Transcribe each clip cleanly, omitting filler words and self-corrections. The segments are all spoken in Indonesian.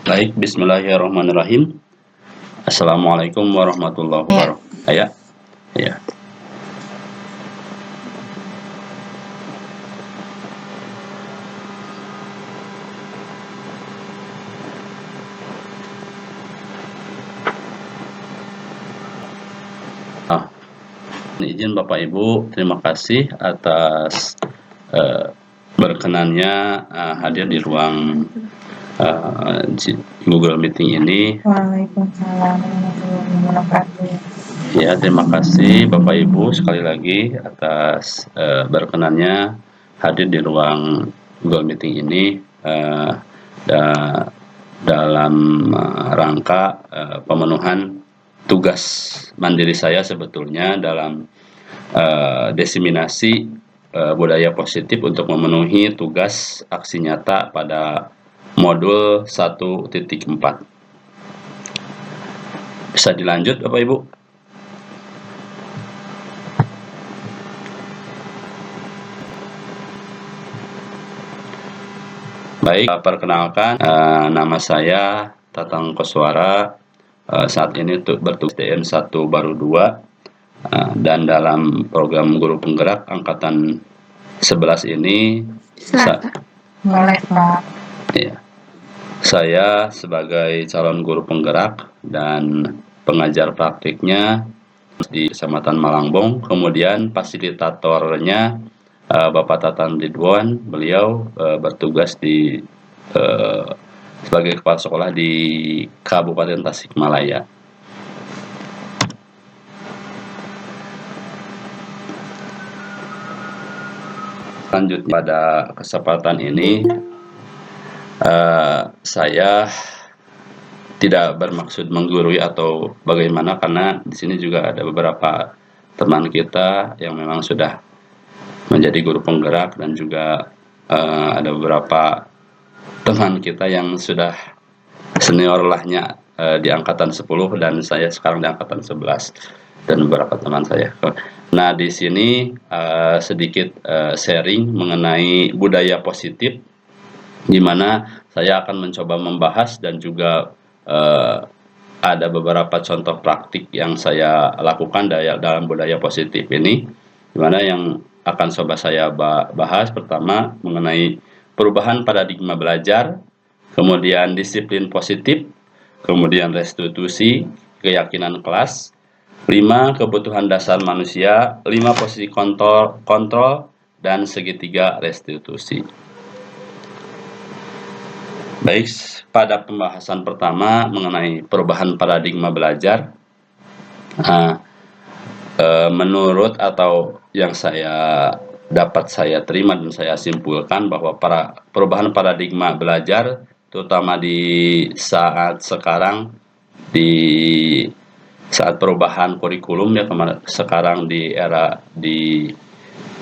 Baik, bismillahirrahmanirrahim. Assalamualaikum warahmatullahi wabarakatuh. Ya, ya. Izin Bapak Ibu, terima kasih atas berkenannya hadir di ruang Google Meeting ini. Waalaikumsalam warahmatullahi wabarakatuh. Ya, terima kasih Bapak Ibu sekali lagi atas berkenannya hadir di ruang Google Meeting ini dalam rangka pemenuhan tugas mandiri saya sebetulnya dalam diseminasi budaya positif untuk memenuhi tugas aksi nyata pada modul 1.4. Bisa dilanjut Bapak Ibu? Baik, perkenalkan nama saya Tatang Koswara, saat ini bertugas DM 1 baru 2, dan dalam program Guru Penggerak Angkatan 11 ini Boleh Pak. Ya, saya sebagai calon guru penggerak dan pengajar praktiknya di Kecamatan Malangbong, kemudian fasilitatornya Bapak Tatan Ridwan, beliau bertugas di sebagai kepala sekolah di Kabupaten Tasikmalaya. Lanjut pada kesempatan ini, saya tidak bermaksud menggurui atau bagaimana, karena di sini juga ada beberapa teman kita yang memang sudah menjadi guru penggerak dan juga ada beberapa teman kita yang sudah senior lahnya di angkatan 10 dan saya sekarang di angkatan 11 dan beberapa teman saya. Nah, di sini sedikit sharing mengenai budaya positif, di mana saya akan mencoba membahas dan juga ada beberapa contoh praktik yang saya lakukan dalam budaya positif ini, di mana yang akan coba saya bahas pertama mengenai perubahan paradigma belajar, kemudian disiplin positif, kemudian restitusi, keyakinan kelas, 5 kebutuhan dasar manusia, 5 posisi kontrol, dan segitiga restitusi. Baik, pada pembahasan pertama mengenai perubahan paradigma belajar, menurut atau yang dapat saya terima dan saya simpulkan bahwa perubahan paradigma belajar, terutama di saat sekarang, di saat perubahan kurikulum ya, sekarang di era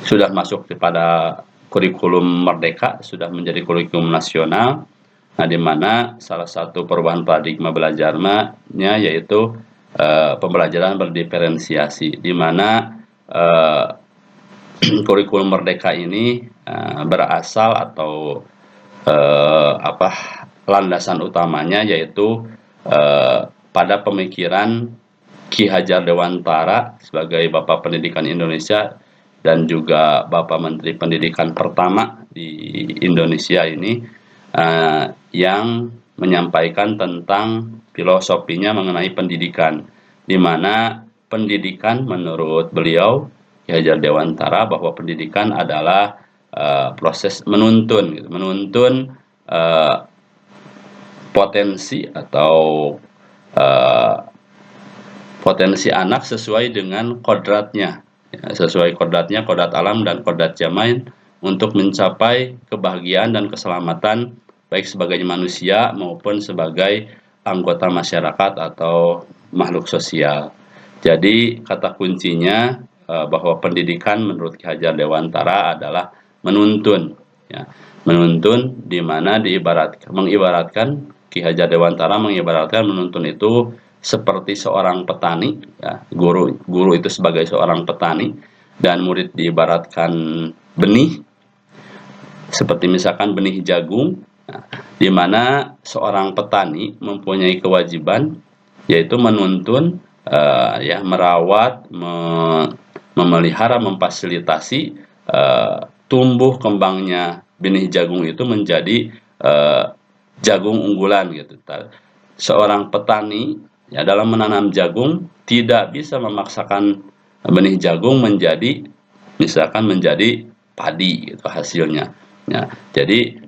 sudah masuk kepada kurikulum merdeka, sudah menjadi kurikulum nasional. Nah, di mana salah satu perubahan paradigma belajarnya yaitu pembelajaran berdiferensiasi, di mana kurikulum merdeka ini berasal atau landasan utamanya yaitu pada pemikiran Ki Hajar Dewantara sebagai Bapak Pendidikan Indonesia dan juga Bapak Menteri Pendidikan pertama di Indonesia ini, yang menyampaikan tentang filosofinya mengenai pendidikan, di mana pendidikan menurut beliau Ki Hajar Dewantara bahwa pendidikan adalah proses menuntun potensi atau potensi anak sesuai dengan kodratnya, sesuai kodrat alam dan kodrat zaman, untuk mencapai kebahagiaan dan keselamatan baik sebagai manusia maupun sebagai anggota masyarakat atau makhluk sosial. Jadi kata kuncinya bahwa pendidikan menurut Ki Hajar Dewantara adalah menuntun, ya. Menuntun, di mana mengibaratkan Ki Hajar Dewantara mengibaratkan menuntun itu seperti seorang petani, ya. Guru itu sebagai seorang petani dan murid diibaratkan benih, seperti misalkan benih jagung. di mana seorang petani mempunyai kewajiban yaitu menuntun, merawat, memelihara, memfasilitasi tumbuh kembangnya benih jagung itu menjadi jagung unggulan gitu. Seorang petani ya dalam menanam jagung tidak bisa memaksakan benih jagung menjadi misalkan menjadi padi gitu hasilnya. Ya, jadi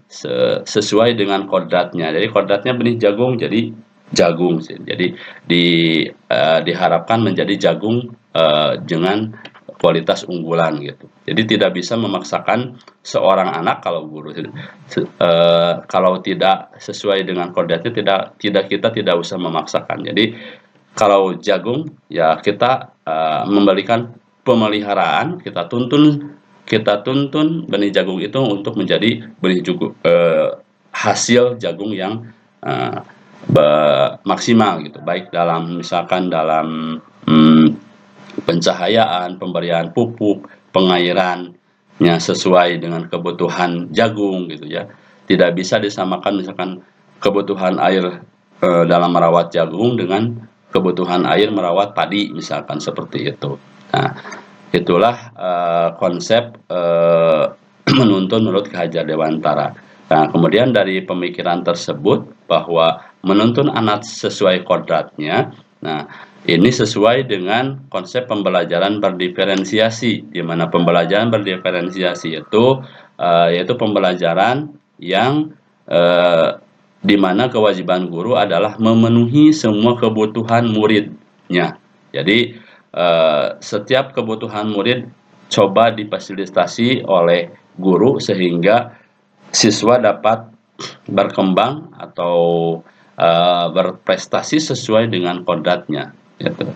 sesuai dengan kodratnya. Jadi kodratnya benih jagung jadi jagung sih. Jadi diharapkan menjadi jagung dengan kualitas unggulan gitu. Jadi tidak bisa memaksakan seorang anak kalau guru kalau tidak sesuai dengan kodratnya kita tidak usah memaksakan. Jadi kalau jagung ya kita memberikan pemeliharaan, kita tuntun benih jagung itu untuk menjadi benih jagung hasil jagung yang uh, maksimal gitu, baik dalam misalkan dalam pencahayaan, pemberian pupuk, pengairannya sesuai dengan kebutuhan jagung gitu ya. Tidak bisa disamakan misalkan kebutuhan air dalam merawat jagung dengan kebutuhan air merawat padi misalkan seperti itu. Nah, itulah konsep menuntun menurut Ki Hajar Dewantara. Nah, kemudian dari pemikiran tersebut bahwa menuntun anak sesuai kodratnya, nah ini sesuai dengan konsep pembelajaran berdiferensiasi, di mana pembelajaran berdiferensiasi itu yaitu pembelajaran yang di mana kewajiban guru adalah memenuhi semua kebutuhan muridnya. Jadi setiap kebutuhan murid coba difasilitasi oleh guru sehingga siswa dapat berkembang atau berprestasi sesuai dengan kodratnya. Gitu.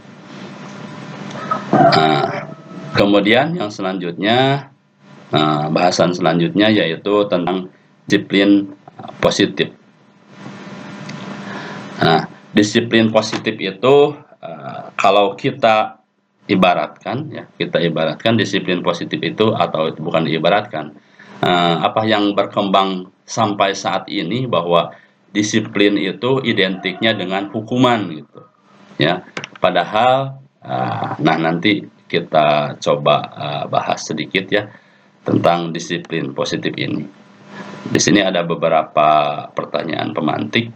Kemudian yang selanjutnya, bahasan selanjutnya yaitu tentang disiplin positif. Nah, disiplin positif itu kalau kita ibaratkan disiplin positif itu atau bukan diibaratkan, apa yang berkembang sampai saat ini bahwa disiplin itu identiknya dengan hukuman gitu ya, padahal nah nanti kita coba bahas sedikit ya tentang disiplin positif ini. Di sini ada beberapa pertanyaan pemantik.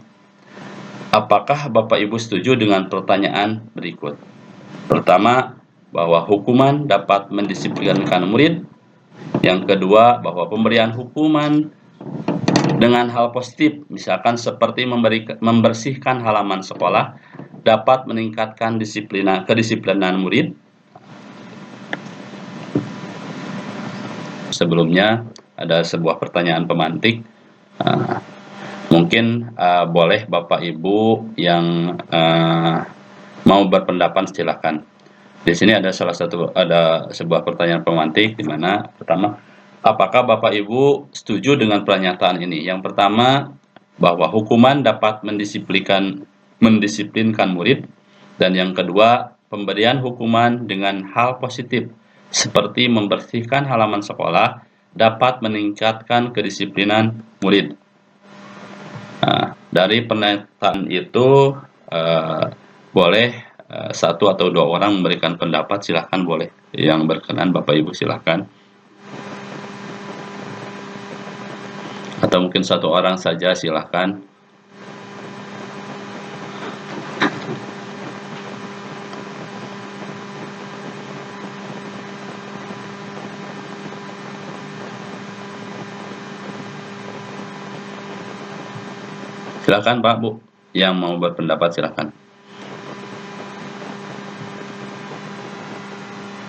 Apakah Bapak Ibu setuju dengan pertanyaan berikut? Pertama, bahwa hukuman dapat mendisiplinkan murid. Yang kedua, bahwa pemberian hukuman dengan hal positif, misalkan seperti membersihkan halaman sekolah, dapat meningkatkan kedisiplinan murid. Sebelumnya ada sebuah pertanyaan pemantik. Mungkin boleh Bapak Ibu yang mau berpendapat silakan. Di sini ada sebuah pertanyaan pemantik di mana pertama, apakah Bapak Ibu setuju dengan pernyataan ini? Yang pertama, bahwa hukuman dapat mendisiplinkan murid, dan yang kedua, pemberian hukuman dengan hal positif seperti membersihkan halaman sekolah dapat meningkatkan kedisiplinan murid. Dari pernyataan itu boleh satu atau dua orang memberikan pendapat, silahkan boleh. Yang berkenan Bapak Ibu silahkan. Atau mungkin satu orang saja silahkan. Silahkan Pak, Bu. Yang mau berpendapat silahkan.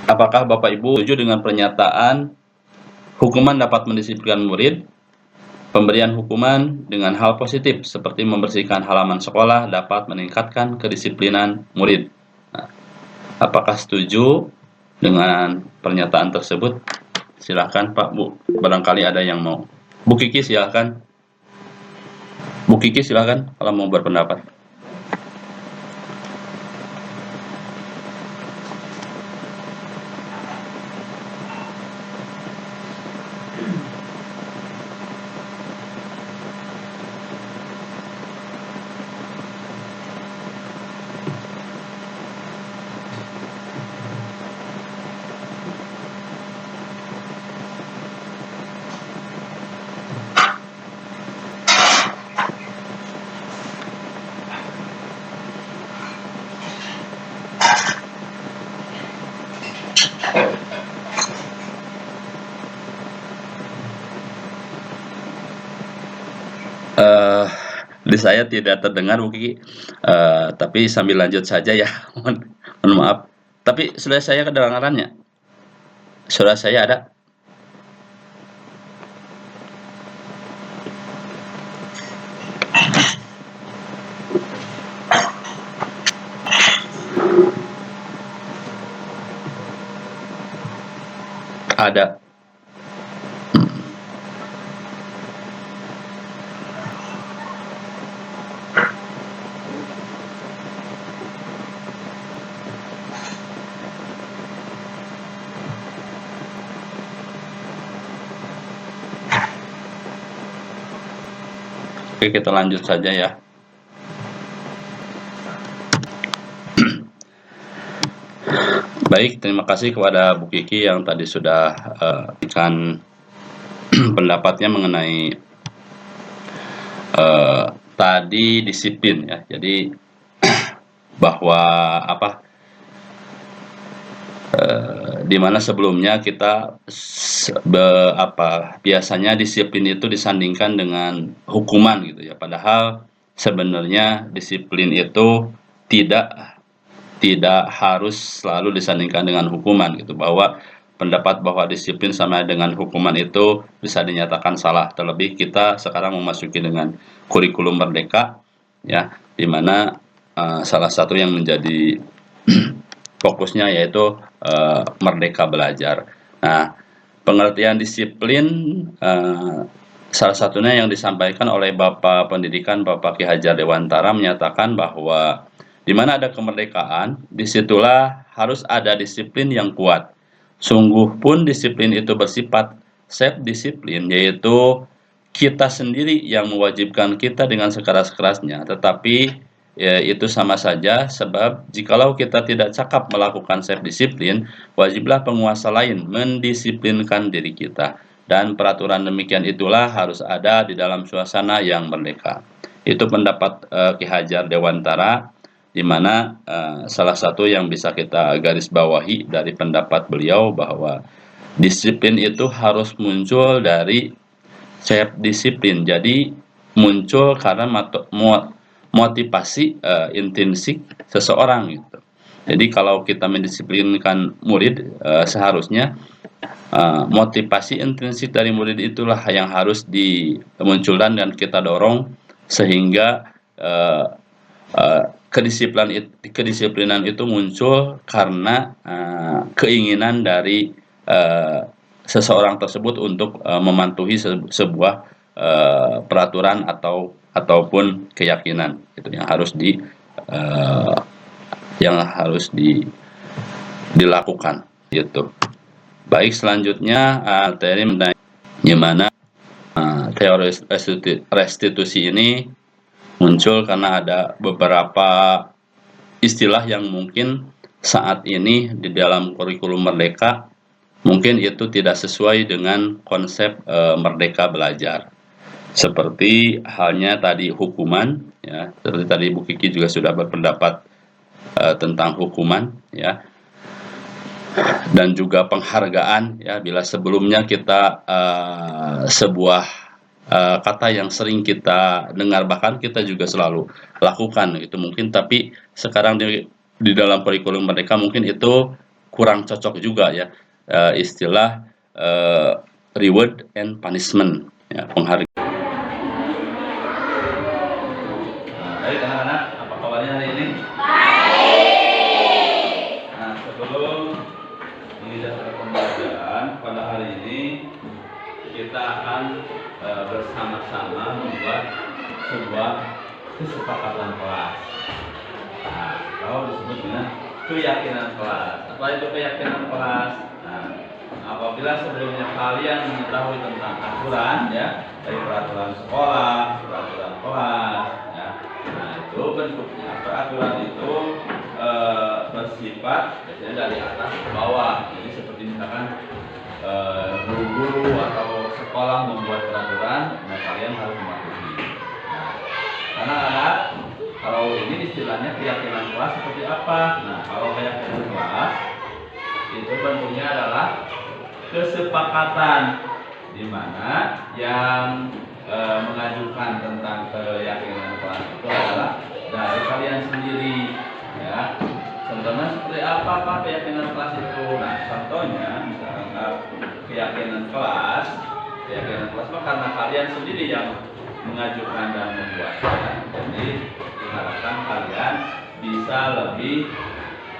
Apakah Bapak Ibu setuju dengan pernyataan hukuman dapat mendisiplinkan murid? Pemberian hukuman dengan hal positif seperti membersihkan halaman sekolah dapat meningkatkan kedisiplinan murid. Nah, apakah setuju dengan pernyataan tersebut? Silakan Pak, Bu. Barangkali ada yang mau. Bu Kiki silakan. Bu Kiki silakan kalau mau berpendapat. Di saya tidak terdengar Bu Kiki, tapi sambil lanjut saja ya. Mohon maaf. Tapi sudah saya kedengarannya? Suara saya ada? Ada. Oke, kita lanjut saja ya. Baik, terima kasih kepada Bu Kiki yang tadi sudah berikan pendapatnya mengenai tadi disiplin ya. Jadi bahwa di mana sebelumnya kita biasanya disiplin itu disandingkan dengan hukuman gitu ya. Padahal sebenarnya disiplin itu tidak harus selalu disandingkan dengan hukuman gitu, bahwa pendapat bahwa disiplin sama dengan hukuman itu bisa dinyatakan salah. Terlebih kita sekarang memasuki dengan kurikulum merdeka ya, di mana salah satu yang menjadi fokusnya yaitu merdeka belajar. Nah, pengertian disiplin salah satunya yang disampaikan oleh Bapak Pendidikan Bapak Ki Hajar Dewantara menyatakan bahwa di mana ada kemerdekaan, disitulah harus ada disiplin yang kuat. Sungguh pun disiplin itu bersifat self-disiplin, yaitu kita sendiri yang mewajibkan kita dengan sekeras-kerasnya, tetapi ya, itu sama saja sebab jikalau kita tidak cakap melakukan self-disiplin, wajiblah penguasa lain mendisiplinkan diri kita. Dan peraturan demikian itulah harus ada di dalam suasana yang merdeka. Itu pendapat Ki Hajar Dewantara, di mana salah satu yang bisa kita garis bawahi dari pendapat beliau bahwa disiplin itu harus muncul dari self disiplin. Jadi muncul karena motivasi intrinsik seseorang gitu. Jadi kalau kita mendisiplinkan murid, seharusnya motivasi intrinsik dari murid itulah yang harus dimunculkan dan kita dorong sehingga kedisiplinan itu muncul karena keinginan dari seseorang tersebut untuk mematuhi sebuah peraturan ataupun keyakinan itu yang harus dilakukan gitu. Baik, selanjutnya teori gimana teori restitusi ini muncul karena ada beberapa istilah yang mungkin saat ini di dalam kurikulum merdeka mungkin itu tidak sesuai dengan konsep merdeka belajar. Seperti halnya tadi hukuman ya, seperti tadi Bu Kiki juga sudah berpendapat tentang hukuman ya. Dan juga penghargaan ya, bila sebelumnya kita sebuah kata yang sering kita dengar, bahkan kita juga selalu lakukan itu mungkin, tapi sekarang di dalam kurikulum mereka mungkin itu kurang cocok juga ya, istilah reward and punishment ya, penghargaan. Baik anak-anak, apa kabarnya hari ini? Nah, sebelum dasar pembelajaran pada hari ini kita akan bersama-sama membuat sebuah kesepakatan kelas. Nah, kalau disebut dengan keyakinan kelas. Apa itu keyakinan kelas? Nah, apabila sebelumnya kalian mengetahui tentang aturan ya, dari peraturan sekolah, peraturan kelas ya. Nah, itu bentuknya peraturan itu bersifat biasanya dari atas ke bawah. Jadi seperti misalkan guru-guru atau sekolah membuat peraturan, nah kalian harus mematuhi. Nah, anak-anak, kalau ini istilahnya keyakinan kelas seperti apa? Nah, kalau keyakinan kelas itu bentuknya adalah kesepakatan di mana yang mengajukan tentang keyakinan kelas itu adalah dari kalian sendiri, ya. Contohnya seperti apa Pak keyakinan kelas itu? Nah, contohnya misalkan keyakinan kelas mah karena kalian sendiri yang mengajukan dan membuatnya. Jadi diharapkan kalian bisa lebih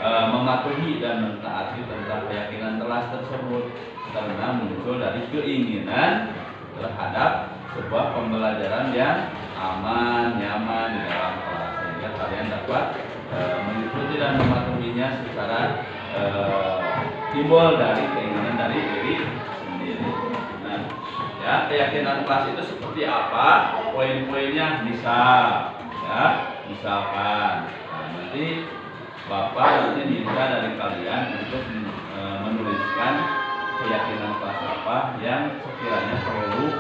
mematuhi dan mentaati tentang keyakinan kelas tersebut karena muncul dari keinginan terhadap sebuah pembelajaran yang aman, nyaman di dalam kelas sehingga kalian dapat mengikuti dan mematuhinya secara timbul dari keinginan dari diri sendiri. Nah, ya keyakinan kelas itu seperti apa? Poin-poinnya bisa, ya misalkan. Nah, nanti Bapak nanti minta dari kalian untuk menuliskan keyakinan kelas apa yang sekiranya perlu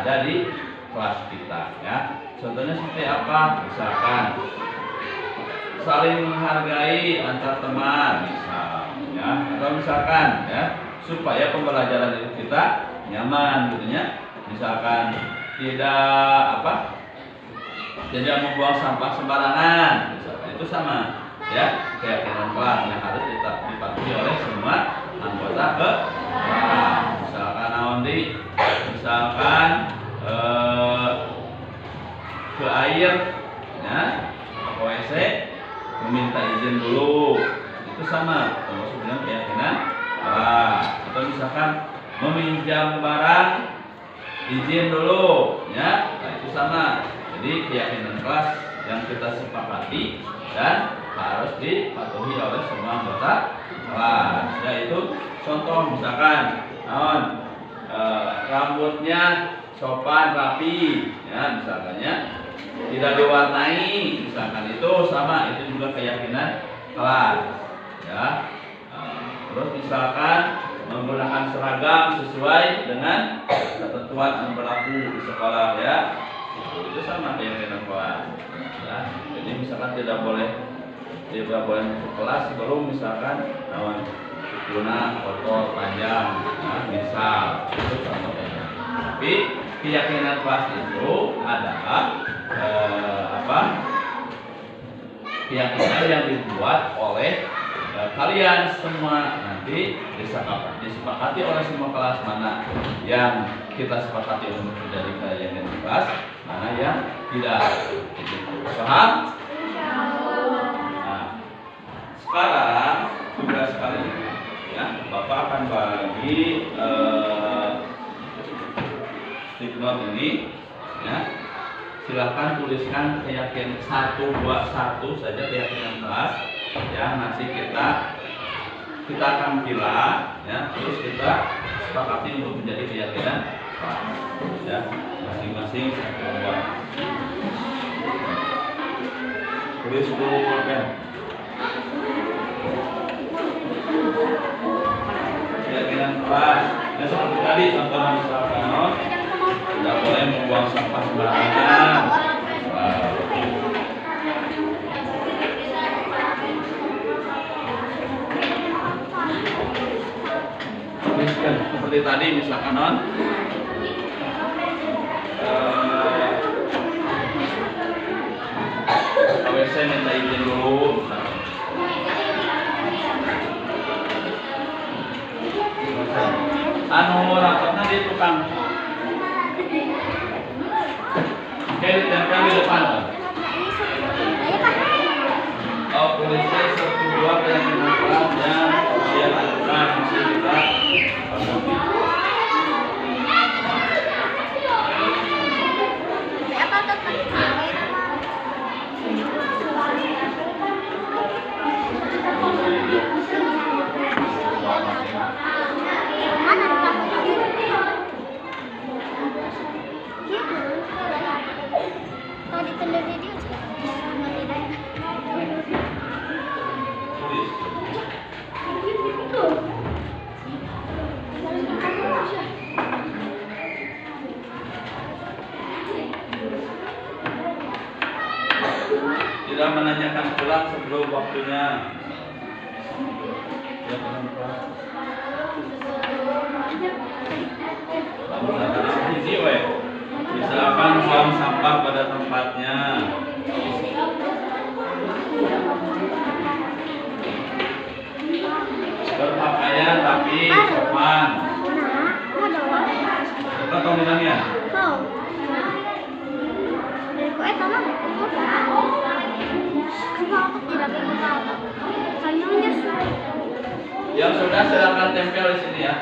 ada di kelas kita, ya. Contohnya seperti apa? Misalkan saling menghargai antar teman, ya, atau misalkan ya supaya pembelajaran itu kita nyaman, gitu ya. Misalkan tidak membuang sampah sembarangan, misalkan itu sama, ya keyakinan kelas yang harus dipatuhi oleh semua anggota kelas. Misalkan misalkan ke air, ya, ke WC meminta izin dulu, itu sama termasuk dengan keyakinan kelas. Atau misalkan meminjam barang izin dulu, ya, nah, itu sama. Jadi keyakinan kelas yang kita sepakati dan harus dipatuhi oleh semua anggota kelas. Yaitu contoh misalkan rambutnya sopan rapi, ya misalkannya tidak diwarnai, misalkan itu sama, itu juga keyakinan kelas, ya. Terus misalkan menggunakan seragam sesuai dengan ketentuan yang berlaku di sekolah, ya. Itu sama keyakinan kelas, ya. Jadi misalkan tidak boleh masuk kelas sebelum misalkan guna kotor panjang, nah, misal itu contohnya. Tapi keyakinan kelas itu adalah keyakinan yang dibuat oleh kalian semua, nanti disepakati oleh semua kelas, mana yang kita sepakati untuk menjadi keyakinan kelas, mana yang tidak. Paham? Nah, sekarang tugas kali ini, ya, Bapak akan bagi sticknote ini, ya. Silahkan tuliskan keyakinan 1 saja keyakinan kelas, ya. Nanti kita akan pilih, ya, terus kita sepakati untuk menjadi keyakinan kelas, ya, masing-masing 1 tulis dulu pulpen. Keyakinan kelas, ya seperti tadi contohnya misalkan tidak boleh membuang sampah sembarangan. Seperti tadi misalkan WC minta izin dulu, rapatnya di tukang kayak ditempel di depan. Polisi 1-2 keyakinan kelas yang dia lakukan mesti kita tidak menanyakan pulang sebelum waktunya. Kamu Usahakan buang sampah pada tempatnya. Berpakaian tapi sopan. Apa kamu bilangnya? Yang sudah silakan tempel di sini ya.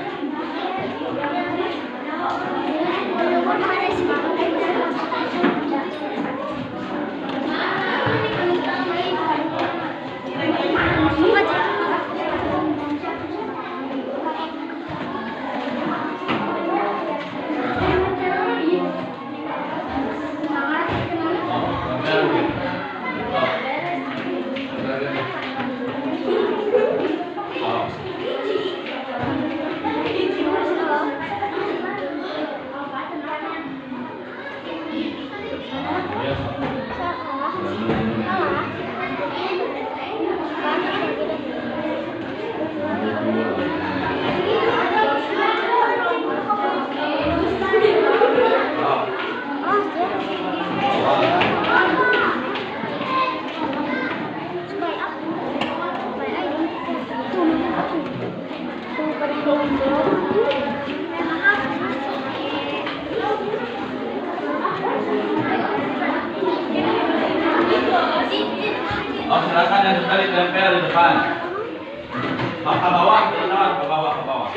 Oh, silakan yang sudah ditempel di depan. Oh, ke bawah, ke bawah, ke bawah.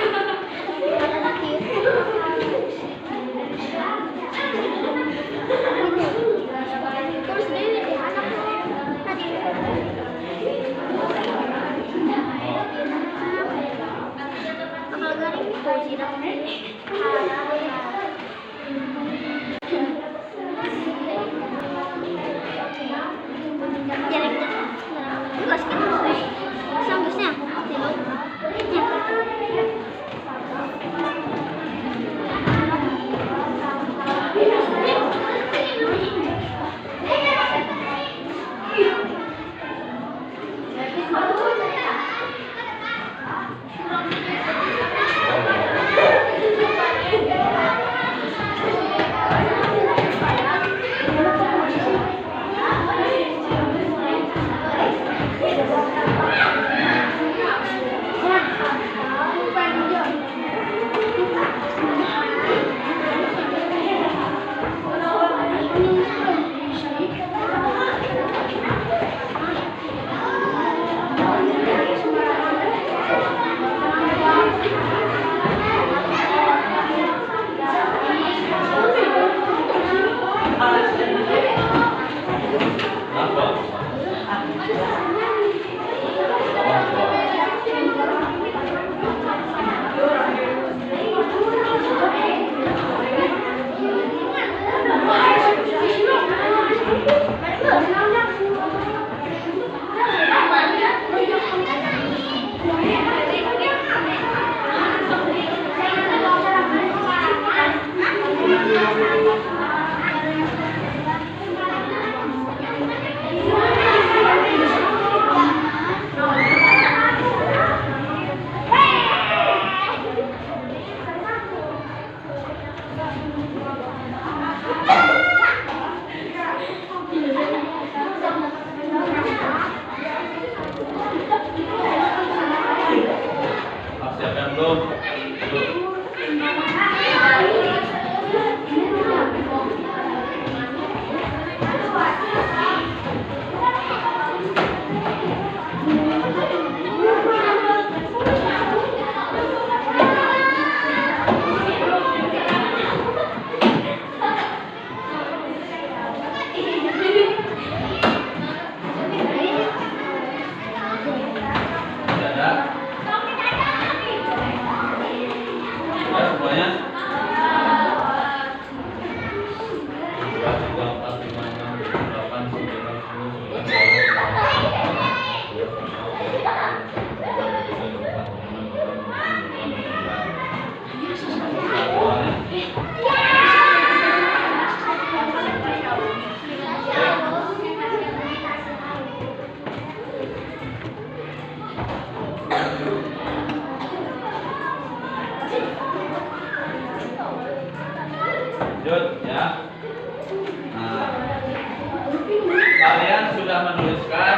sudah menuliskan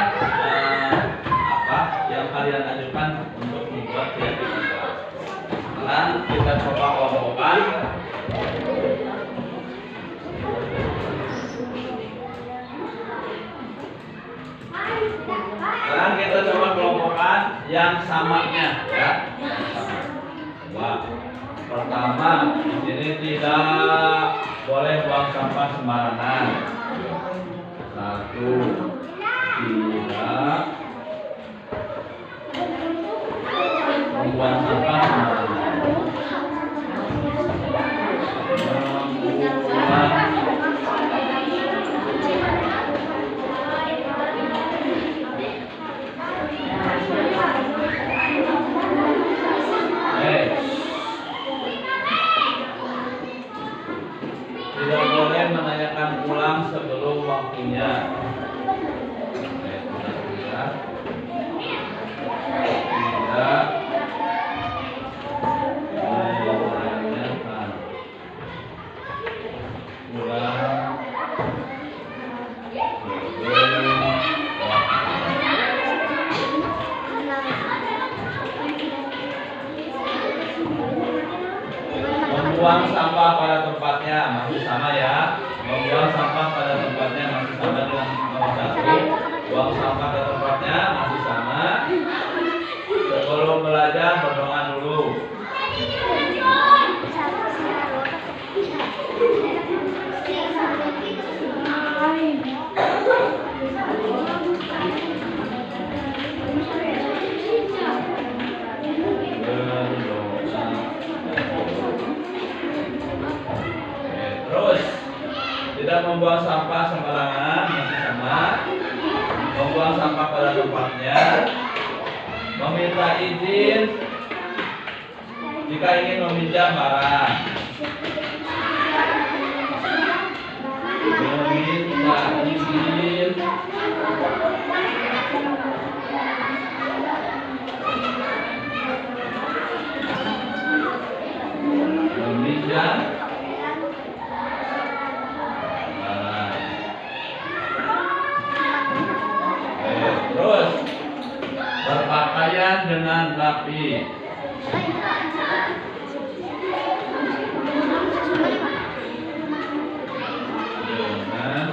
apa yang kalian ajukan untuk membuat keyakinan kelas. Sekarang kita coba kelompokkan. Sekarang kita coba kelompokkan yang samanya, ya. Wah, pertama di sini tidak boleh buang sampah sembarangan. Satu, tidak membuang sampah sembarangan. Tidak boleh menanyakan ulang sebelum waktunya. Tidak menanyakan ulang membuang sampah pada tempatnya masih sama ya. Membuang sampah pada tempatnya masih sama dengan nomor 1. Buang sampah pada tempatnya masih sama. Sebelum belajar berdoa dulu. Terus tidak membuang sampah sembarangan masih sama. Membuang sampah pada tempatnya. Meminta izin jika ingin meminjam barang. Meminta izin meminjam terus berpakaian dengan rapi. Dengan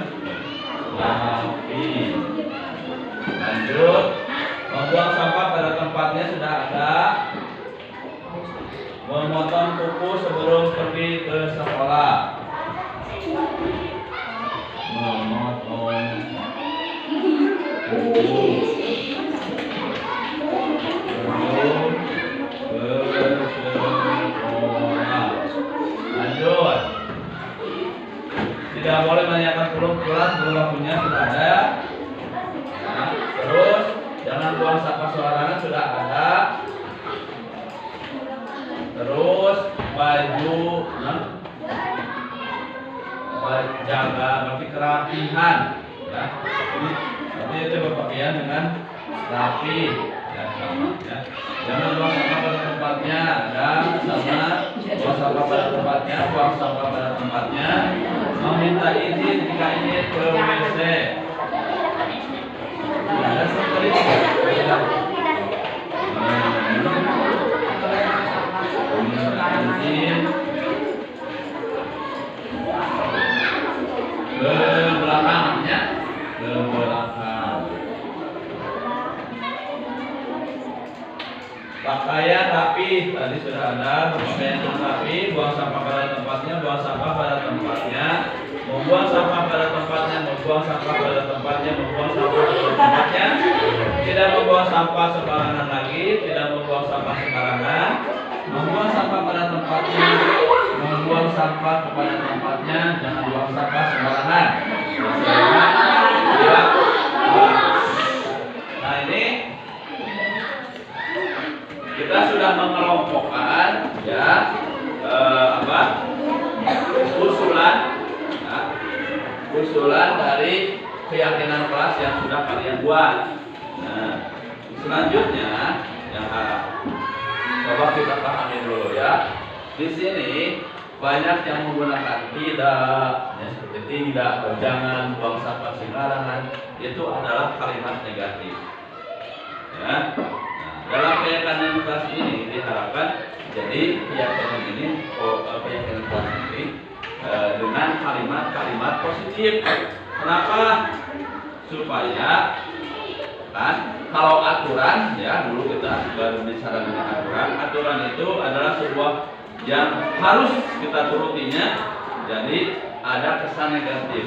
rapi. Lanjut, membuang sampah pada tempatnya sudah ada. Memotong kuku sebelum pergi ke sekolah. Memotong kuku sebelum ke sekolah. Lanjut, tidak boleh menanyakan belum kelas sebelum waktunya sudah ada. Nah, terus jangan buang sampah sembarangan sudah ada. Terus baju jaga berarti kerapihan ya. Jadi itu berpakaian dengan rapi ya, sama, ya. Jangan buang sampah pada tempatnya dan sama buang sampah pada tempatnya, buang sampah pada tempatnya. Meminta izin jika ingin ke WC. Ada seperti itu. Izin ke belakangnya, ke belakang. Pakaian rapi tadi sudah ada. Pakaian rapi, buang sampah pada tempatnya, buang sampah pada tempatnya. Membuang sampah pada tempatnya, membuang sampah pada tempatnya, membuang sampah pada tempatnya. Tidak membuang sampah sembarangan lagi, tidak membuang sampah sembarangan. Membuang sampah pada tempatnya, membuang sampah kepada tempatnya, jangan buang sampah sembarangan. Ya. Nah ini kita sudah mengelompokkan ya usulan ya, usulan dari keyakinan kelas yang sudah kalian buat. Nah, selanjutnya yang coba kita pahami dulu ya. Di sini banyak yang menggunakan tidak, ya seperti tidak, jangan, buang sampah sembarangan, itu adalah kalimat negatif. Ya. Nah, dalam keyakinan kelas ini diharapkan jadi keyakinan ini keyakinan kelas ini dengan kalimat-kalimat positif. Kenapa? Supaya kan kalau aturan, ya dulu kita berbicara dengan aturan itu adalah sebuah yang harus kita turutinya, jadi ada kesan negatif.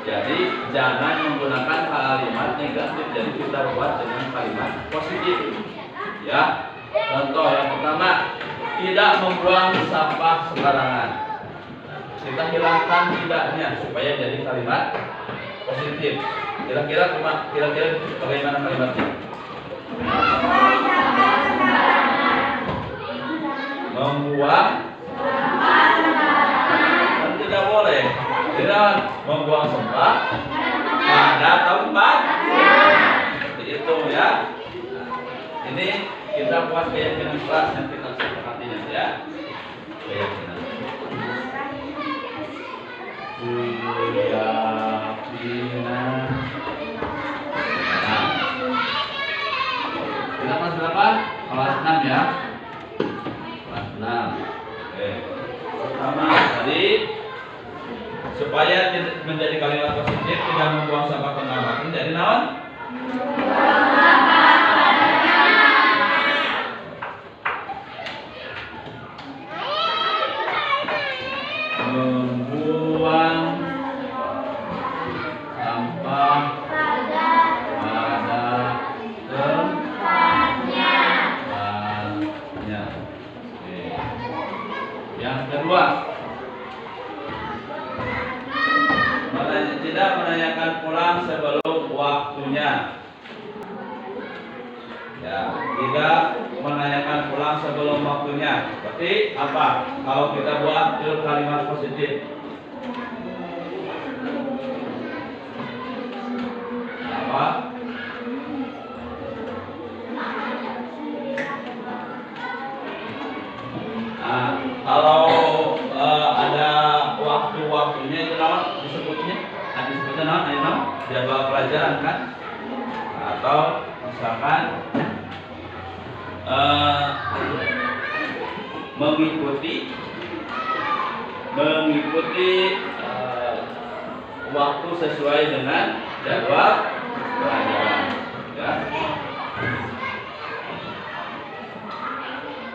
Jadi jangan menggunakan kalimat negatif, jadi kita buat dengan kalimat positif. Ya, contoh yang pertama, tidak membuang sampah sembarangan. Kita hilangkan tidaknya supaya jadi kalimat positif. Kira-kira bagaimana kalimatnya? Membuang kan tidak boleh. Tidak membuang sampah pada tempat. Seperti itu ya. Nah, ini kita buat keyakinan kelas yang kita sepakatinya ya. Keyakinan. Keyakinan. Nah, kita kelas berapa? Kelas 6 ya. Kelas 6. Oke. Pertama tadi supaya menjadi kalimat positif tidak membuang sampah penambahan jadi naon? Membuang sampah pada tempatnya. Yang kedua, tidak menanyakan pulang sebelum waktunya. Ya, tidak menanyakan pulang sebelum waktunya. Berarti apa? Kalau kita buat kalimat positif. Apa? Nah, kalau ada waktu-waktunya itu disebutnya jadwal pelajaran kan, atau misalkan mengikuti waktu sesuai dengan jadwal pelajaran ya.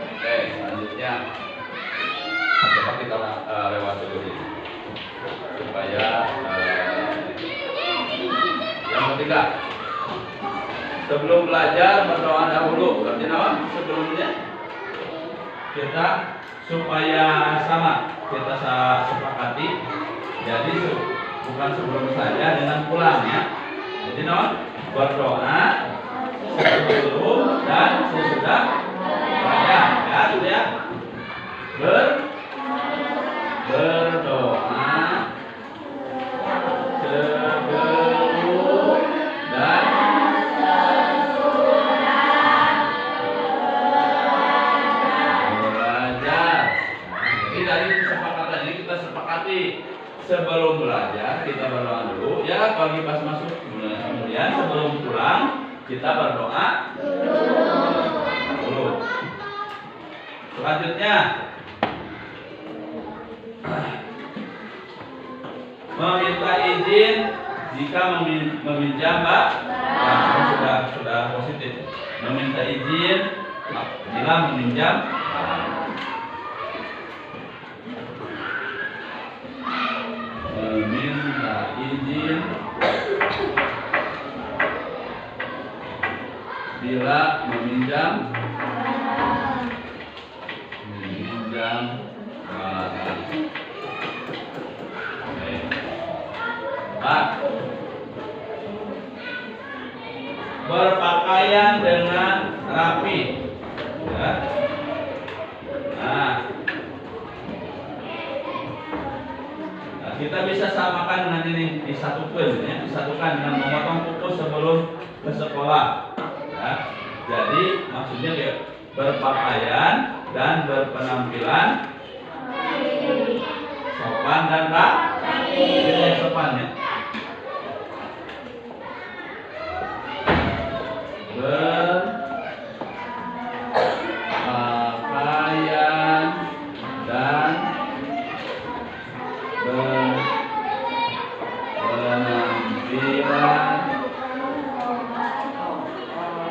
Oke, selanjutnya coba kita lewat dulu ini supaya yang ketiga, sebelum belajar berdoa dahulu. Berarti naon? Sebelumnya kita supaya sama kita sepakati. Jadi bukan sebelum saja dengan pulang ya. Jadi naon? Berdoa sebelum dan sesudah belajar ya, sudah ya. Berdoa sebelum dan belajar. Jadi dari kesepakatan ini kita sepakati sebelum belajar kita berdoa dulu ya, pagi pas masuk, kemudian sebelum pulang kita berdoa dulu. Selanjutnya meminta izin jika meminjam, Mbak. Nah, sudah positif. Meminta izin bila meminjam. Meminta izin bila meminjam barang. Berpakaian dengan rapi ya. Nah, kita bisa samakan dengan ini, disatukan ya, disatukan dengan memotong kuku sebelum ke sekolah ya. Jadi maksudnya berpakaian dan berpenampilan sopan dan rapi. Ini yang sopan ya. Berpakaian dan berpenampilan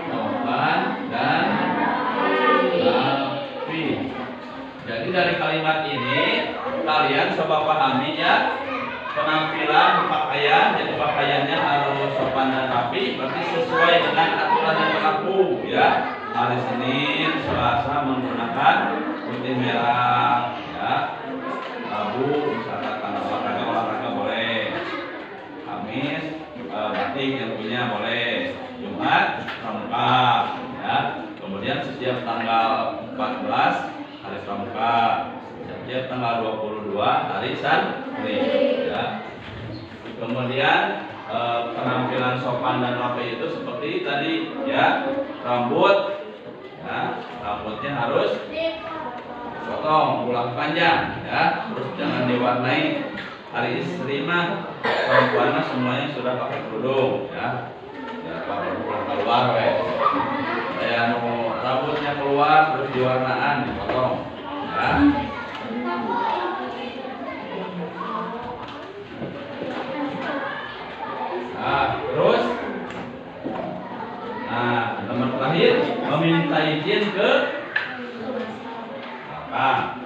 sopan dan rapi. Jadi dari kalimat ini kalian coba pahami ya, penampilan pakaian, jadi pakaiannya harus sopan dan rapi, berarti sesuai dengan aturan yang berlaku ya. Hari Senin, Selasa menggunakan putih merah ya. Rabu misalkan tanda olahraga boleh. Kamis batik yang punya boleh. Jumat pramuka ya. Kemudian setiap tanggal 14 hari pramuka, setiap tanggal 22 hari santri ya. Kemudian penampilan sopan dan rapi itu seperti tadi ya, rambut ya, rambutnya harus potong ulang panjang ya, terus jangan diwarnai. Hari istri mah perempuan mah semuanya sudah pakai kerudung ya, pakai pulang keluar kayak rambutnya keluar terus diwarnaan dipotong ya. Nah, terus nomor terakhir meminta izin ke belakang.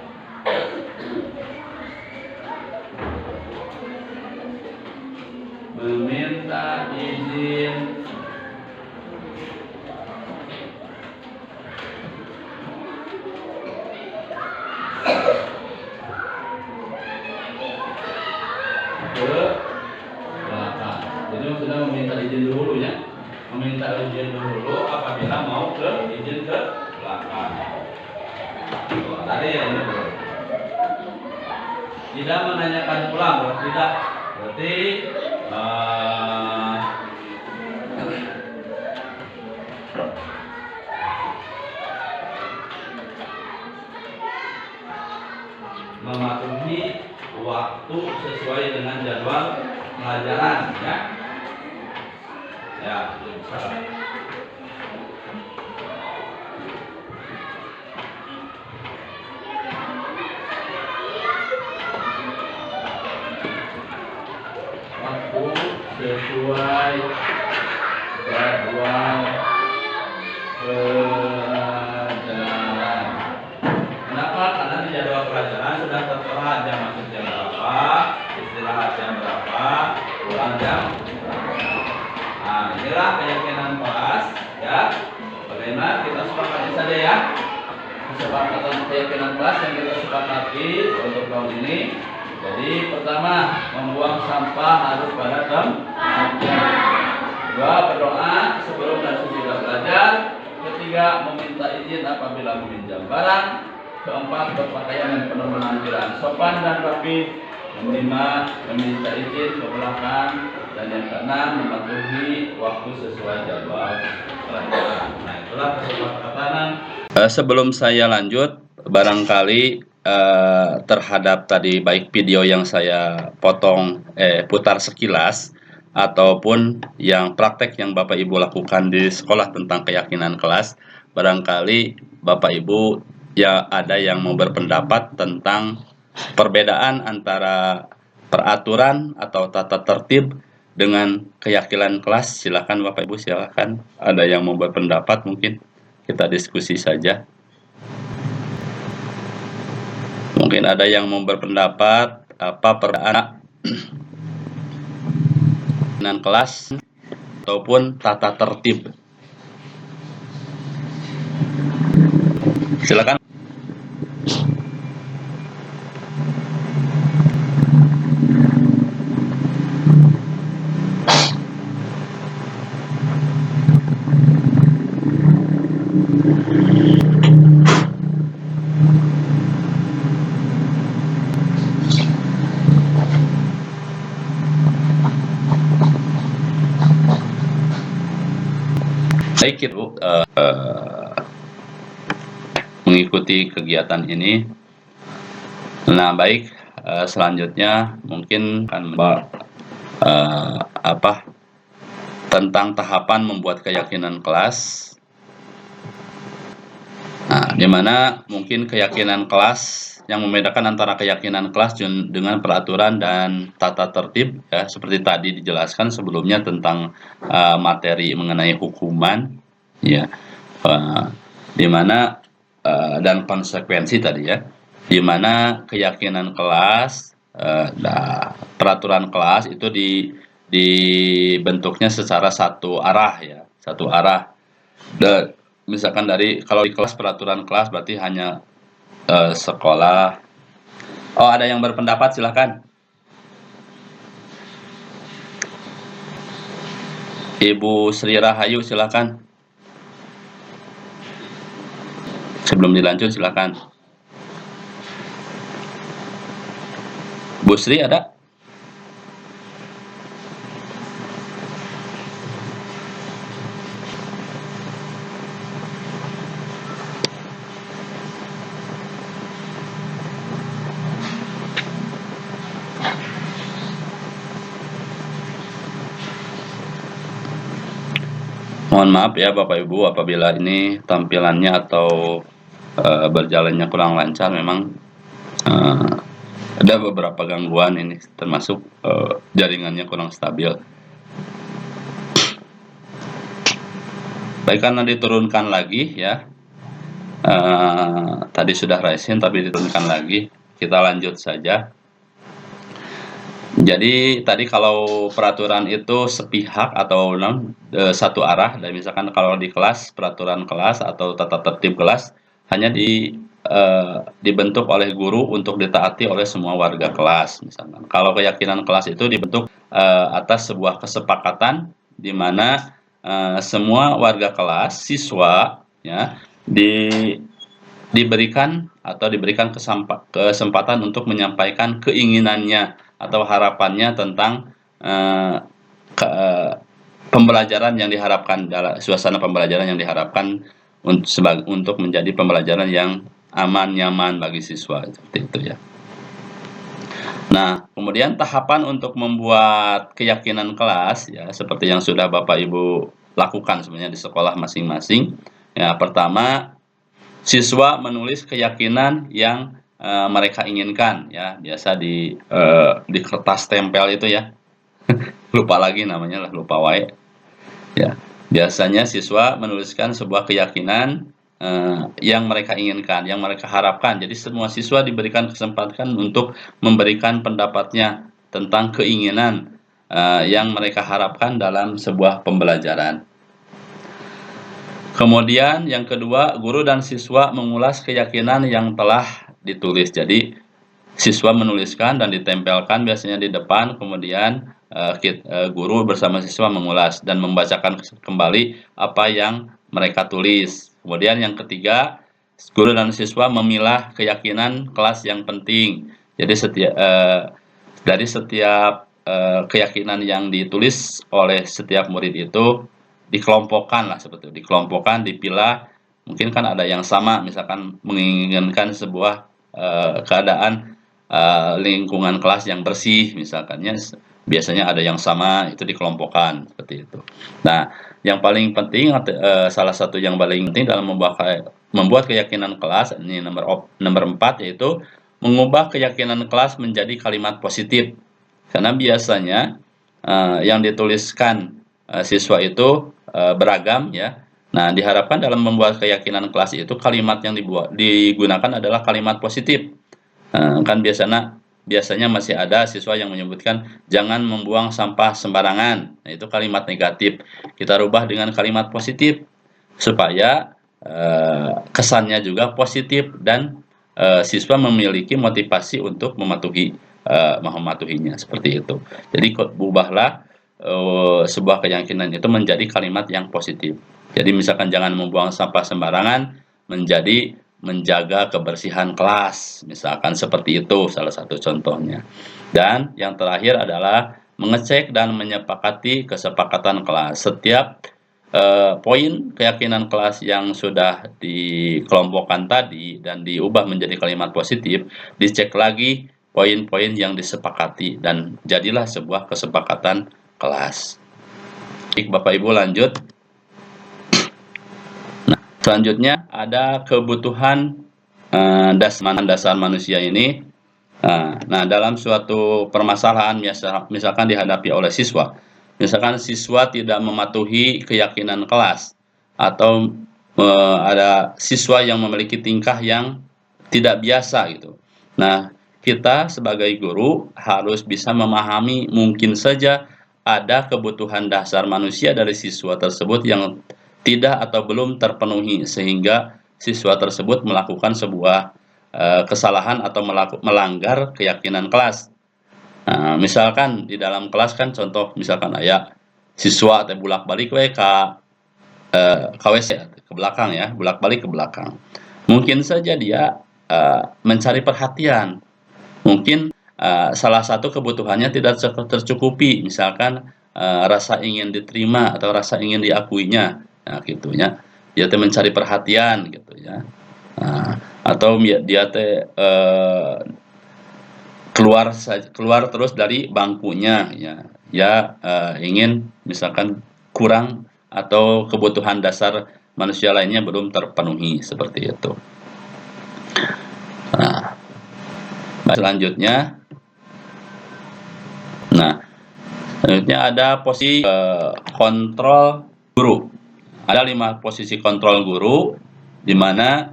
Meminta izin ke belakang. Jadi sudah meminta izin dulu ya. Meminta izin dulu apabila mau izin ke belakang. Tadi ya ini dulu. Tidak menanyakan pulang, tidak. Berarti mematuhi waktu sesuai dengan jadwal pelajaran ya. Ya, itu bisa. Waktu sesuai jadwal pelajaran. Kenapa? Karena di jadwal pelajaran sudah tertera jam masuk jam berapa, istirahat jam berapa, pulang jam berapa. Nah, inilah keyakinan kelas ya. Bagaimana kita sepakati saja ya. Kesepakatan keyakinan kelas yang kita sepakati untuk tahun ini. Jadi pertama, membuang sampah harus pada tempatnya. Kedua, berdoa sebelum dan sesudah belajar. Ketiga, meminta izin apabila meminjam barang. Keempat, berpakaian dan penuh penampilan sopan dan rapi. Kelima, meminta izin ke belakang. Dan yang keenam, mematuhi waktu sesuai jadwal pelajaran. Nah, itulah kesepakatan. Sebelum saya lanjut, barangkali terhadap tadi baik video yang saya putar sekilas ataupun yang praktek yang Bapak Ibu lakukan di sekolah tentang keyakinan kelas, barangkali Bapak Ibu ya ada yang mau berpendapat tentang perbedaan antara peraturan atau tata tertib dengan keyakinan kelas. Silakan Bapak Ibu, silakan. Ada yang mau berpendapat, mungkin kita diskusi saja. Mungkin ada yang mau berpendapat apa perbedaan dengan kelas ataupun tata tertib. Silakan. Baik, Ibu, mengikuti kegiatan ini. Nah, baik, selanjutnya mungkin akan tentang tahapan membuat keyakinan kelas. Nah, di mana mungkin keyakinan kelas yang membedakan antara keyakinan kelas dengan peraturan dan tata tertib, ya, seperti tadi dijelaskan sebelumnya tentang materi mengenai hukuman, ya, di mana dan konsekuensi tadi, ya, di mana keyakinan kelas, peraturan kelas itu dibentuknya secara satu arah, ya, satu arah. Dan misalkan kalau di kelas peraturan kelas berarti hanya sekolah. Oh, ada yang berpendapat, silakan. Ibu Sri Rahayu, silakan. Sebelum dilanjut, silakan. Bu Sri ada? Mohon maaf ya Bapak Ibu apabila ini tampilannya atau berjalannya kurang lancar. Memang ada beberapa gangguan ini, termasuk jaringannya kurang stabil. Baik, karena diturunkan lagi, ya, tadi sudah raisin tapi diturunkan lagi, kita lanjut saja. Jadi tadi kalau peraturan itu sepihak atau satu arah, dan misalkan kalau di kelas peraturan kelas atau tata tertib kelas hanya dibentuk oleh guru untuk ditaati oleh semua warga kelas, misalkan. Kalau keyakinan kelas itu dibentuk atas sebuah kesepakatan di mana semua warga kelas, siswa, ya, diberikan kesempatan untuk menyampaikan keinginannya atau harapannya tentang pembelajaran yang diharapkan, dalam suasana pembelajaran yang diharapkan untuk menjadi pembelajaran yang aman, nyaman bagi siswa, seperti itu, ya. Nah, kemudian tahapan untuk membuat keyakinan kelas, ya, seperti yang sudah Bapak Ibu lakukan sebenarnya di sekolah masing-masing. Ya, pertama, siswa menulis keyakinan yang mereka inginkan, ya, biasa di kertas tempel itu, ya. Lupa lagi namanya lah, lupa wae. Ya, biasanya siswa menuliskan sebuah keyakinan yang mereka inginkan, yang mereka harapkan. Jadi semua siswa diberikan kesempatan untuk memberikan pendapatnya tentang keinginan yang mereka harapkan dalam sebuah pembelajaran. Kemudian yang kedua, guru dan siswa mengulas keyakinan yang telah ditulis. Jadi siswa menuliskan dan ditempelkan biasanya di depan, kemudian guru bersama siswa mengulas dan membacakan kembali apa yang mereka tulis. Kemudian yang ketiga, guru dan siswa memilah keyakinan kelas yang penting. Jadi dari setiap keyakinan yang ditulis oleh setiap murid itu dikelompokkan lah, seperti itu, dikelompokkan, dipilah. Mungkin kan ada yang sama, misalkan menginginkan sebuah keadaan lingkungan kelas yang bersih, misalkannya, biasanya ada yang sama, itu dikelompokkan seperti itu. Nah, yang paling penting, salah satu yang paling penting dalam membuat keyakinan kelas, ini nomor 4, yaitu mengubah keyakinan kelas menjadi kalimat positif. Karena biasanya yang dituliskan siswa itu beragam, ya. Nah, diharapkan dalam membuat keyakinan kelas itu kalimat yang digunakan adalah kalimat positif. Kan biasanya masih ada siswa yang menyebutkan jangan membuang sampah sembarangan. Nah, itu kalimat negatif. Kita rubah dengan kalimat positif supaya kesannya juga positif dan siswa memiliki motivasi untuk mematuhinya, seperti itu. Jadi ubahlah sebuah keyakinan itu menjadi kalimat yang positif. Jadi misalkan jangan membuang sampah sembarangan menjadi menjaga kebersihan kelas, misalkan seperti itu salah satu contohnya. Dan yang terakhir adalah mengecek dan menyepakati kesepakatan kelas. Setiap poin keyakinan kelas yang sudah dikelompokkan tadi dan diubah menjadi kalimat positif, dicek lagi poin-poin yang disepakati dan jadilah sebuah kesepakatan kelas. Baik, Bapak Ibu lanjut. Nah, selanjutnya ada kebutuhan dasar manusia ini. Nah, dalam suatu permasalahan misalkan dihadapi oleh siswa, misalkan siswa tidak mematuhi keyakinan kelas atau ada siswa yang memiliki tingkah yang tidak biasa gitu. Nah, kita sebagai guru harus bisa memahami mungkin saja ada kebutuhan dasar manusia dari siswa tersebut yang tidak atau belum terpenuhi sehingga siswa tersebut melakukan sebuah kesalahan atau melanggar keyakinan kelas. Nah, misalkan di dalam kelas kan contoh misalkan siswa atau bolak-balik KWC ke belakang ya, bolak-balik ke belakang. Mungkin saja dia mencari perhatian. Mungkin salah satu kebutuhannya tidak tercukupi, misalkan rasa ingin diterima atau rasa ingin diakuinya. Nah, gitunya. Dia mencari perhatian gitu ya. Atau dia keluar terus dari bangkunya ya, ingin misalkan kurang atau kebutuhan dasar manusia lainnya belum terpenuhi seperti itu. Nah, selanjutnya ada posisi kontrol guru. Ada 5 posisi kontrol guru di mana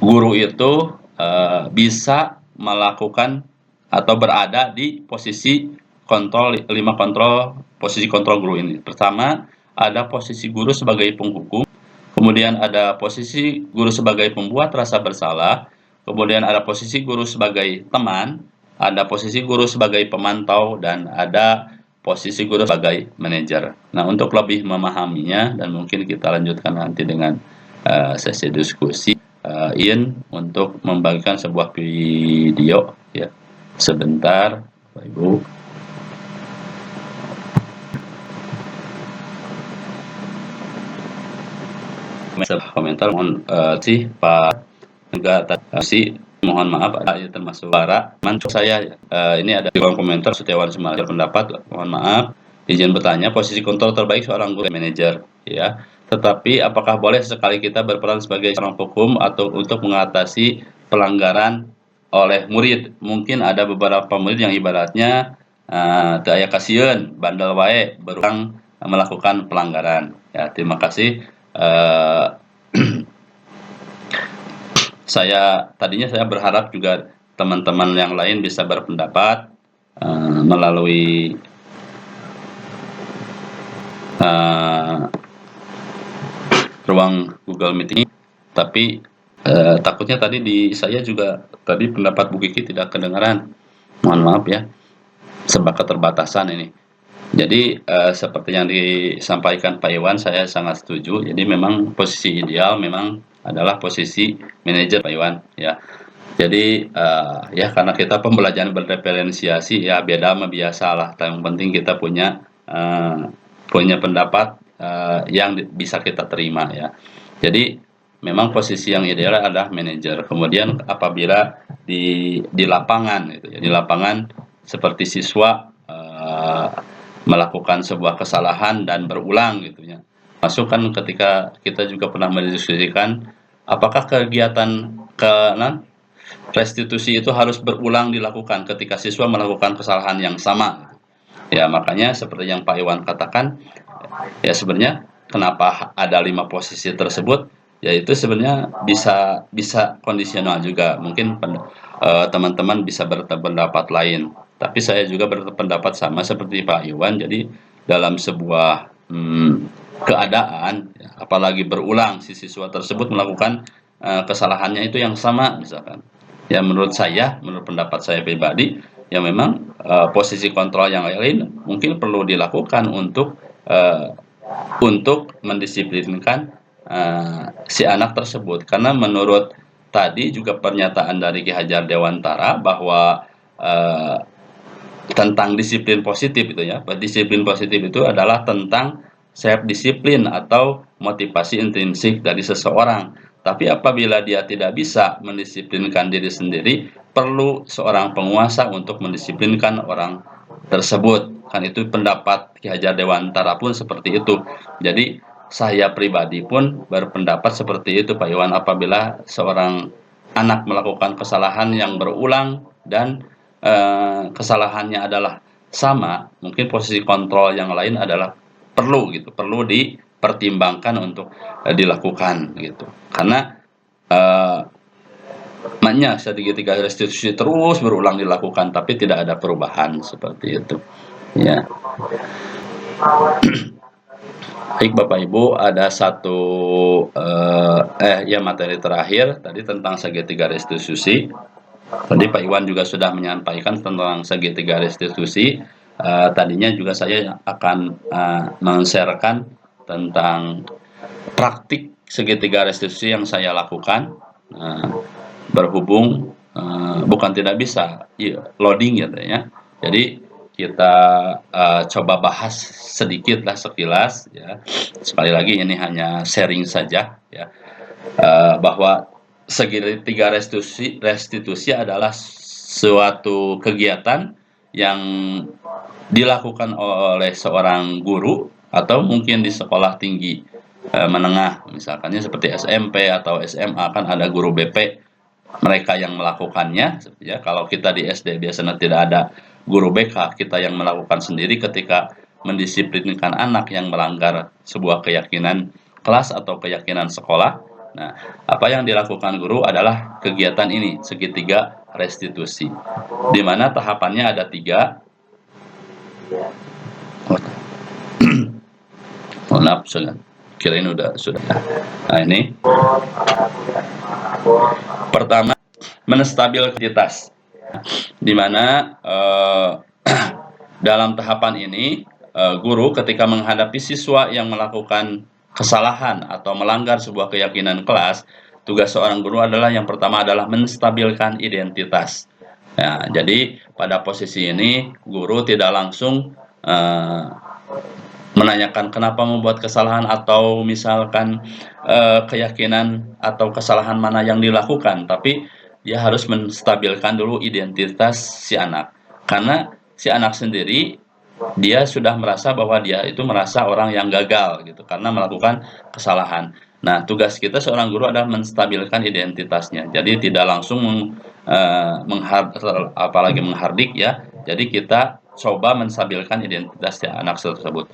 guru itu bisa melakukan atau berada di posisi kontrol 5 posisi kontrol guru ini. Pertama, ada posisi guru sebagai penghukum, kemudian ada posisi guru sebagai pembuat rasa bersalah, kemudian ada posisi guru sebagai teman, ada posisi guru sebagai pemantau, dan ada posisi guru sebagai manajer. Nah, untuk lebih memahaminya dan mungkin kita lanjutkan nanti dengan sesi diskusi, untuk membagikan sebuah video ya. Sebentar, Bapak Ibu. Komentar mohon Pak enggak mohon maaf termasuk para mantuk saya ini ada di kolom komentar Setiawan Semarang pendapat, mohon maaf izin bertanya, posisi kontrol terbaik seorang guru manajer ya, tetapi apakah boleh sekali kita berperan sebagai seorang hukum atau untuk mengatasi pelanggaran oleh murid? Mungkin ada beberapa murid yang ibaratnya teu aya kasieun, bandel wae berulang melakukan pelanggaran ya. Terima kasih. Tadinya saya berharap juga teman-teman yang lain bisa berpendapat melalui ruang Google Meeting, tapi takutnya tadi saya juga tadi pendapat Bu Kiki tidak kedengaran, mohon maaf ya, sebab keterbatasan ini. Jadi seperti yang disampaikan Pak Iwan, saya sangat setuju. Jadi memang posisi ideal memang adalah posisi manajer Pak Iwan ya. Jadi ya karena kita pembelajaran berdiferensiasi ya, beda sama biasa lah. Yang penting kita punya pendapat yang bisa kita terima ya. Jadi memang posisi yang ideal adalah manajer. Kemudian apabila di lapangan gitu ya, di lapangan seperti siswa melakukan sebuah kesalahan dan berulang gitu ya. Masuk kan ketika kita juga pernah mendiskusikan apakah kegiatan restitusi itu harus berulang dilakukan ketika siswa melakukan kesalahan yang sama. Ya, makanya seperti yang Pak Iwan katakan, ya sebenarnya kenapa ada 5 posisi tersebut, yaitu sebenarnya bisa kondisional juga. Mungkin teman-teman bisa berpendapat lain. Tapi saya juga berpendapat sama seperti Pak Iwan. Jadi dalam sebuah keadaan, apalagi berulang si siswa tersebut melakukan kesalahannya itu yang sama misalkan. Ya menurut pendapat saya pribadi, ya memang posisi kontrol yang lain mungkin perlu dilakukan untuk mendisiplinkan si anak tersebut. Karena menurut tadi juga pernyataan dari Ki Hajar Dewantara bahwa tentang disiplin positif itu ya. Disiplin positif itu adalah tentang self disiplin atau motivasi intrinsik dari seseorang. Tapi apabila dia tidak bisa mendisiplinkan diri sendiri, perlu seorang penguasa untuk mendisiplinkan orang tersebut. Kan itu pendapat Ki Hajar Dewantara pun seperti itu. Jadi saya pribadi pun berpendapat seperti itu Pak Iwan, apabila seorang anak melakukan kesalahan yang berulang dan kesalahannya adalah sama, mungkin posisi kontrol yang lain adalah perlu dipertimbangkan untuk dilakukan gitu. Karena maknya segitiga restitusi terus berulang dilakukan tapi tidak ada perubahan seperti itu. Ya. Baik Bapak Ibu, ada satu materi terakhir tadi tentang segitiga restitusi. Tadi Pak Iwan juga sudah menyampaikan tentang segitiga restitusi. Tadinya juga saya akan men-sharekan tentang praktik segitiga restitusi yang saya lakukan. Berhubung bukan tidak bisa loading gitu ya. Jadi kita coba bahas sedikit lah sekilas ya. Sekali lagi ini hanya sharing saja ya. Bahwa segitiga restitusi adalah suatu kegiatan yang dilakukan oleh seorang guru atau mungkin di sekolah tinggi menengah, misalkannya seperti SMP atau SMA kan ada guru BP, mereka yang melakukannya ya. Kalau kita di SD biasanya tidak ada guru BK, kita yang melakukan sendiri ketika mendisiplinkan anak yang melanggar sebuah keyakinan kelas atau keyakinan sekolah. Nah, apa yang dilakukan guru adalah kegiatan ini, segitiga restitusi, di mana tahapannya ada 3. Maaf, kirain sudah. Nah, ini pertama, menstabilkan, di mana dalam tahapan ini guru ketika menghadapi siswa yang melakukan kesalahan atau melanggar sebuah keyakinan kelas, tugas seorang guru adalah yang pertama adalah menstabilkan identitas. Nah, jadi pada posisi ini guru tidak langsung menanyakan kenapa membuat kesalahan atau misalkan keyakinan atau kesalahan mana yang dilakukan, tapi dia harus menstabilkan dulu identitas si anak, karena si anak sendiri dia sudah merasa bahwa dia itu merasa orang yang gagal gitu karena melakukan kesalahan. Nah, tugas kita seorang guru adalah menstabilkan identitasnya. Jadi tidak langsung apalagi menghardik ya. Jadi kita coba menstabilkan identitas si anak tersebut.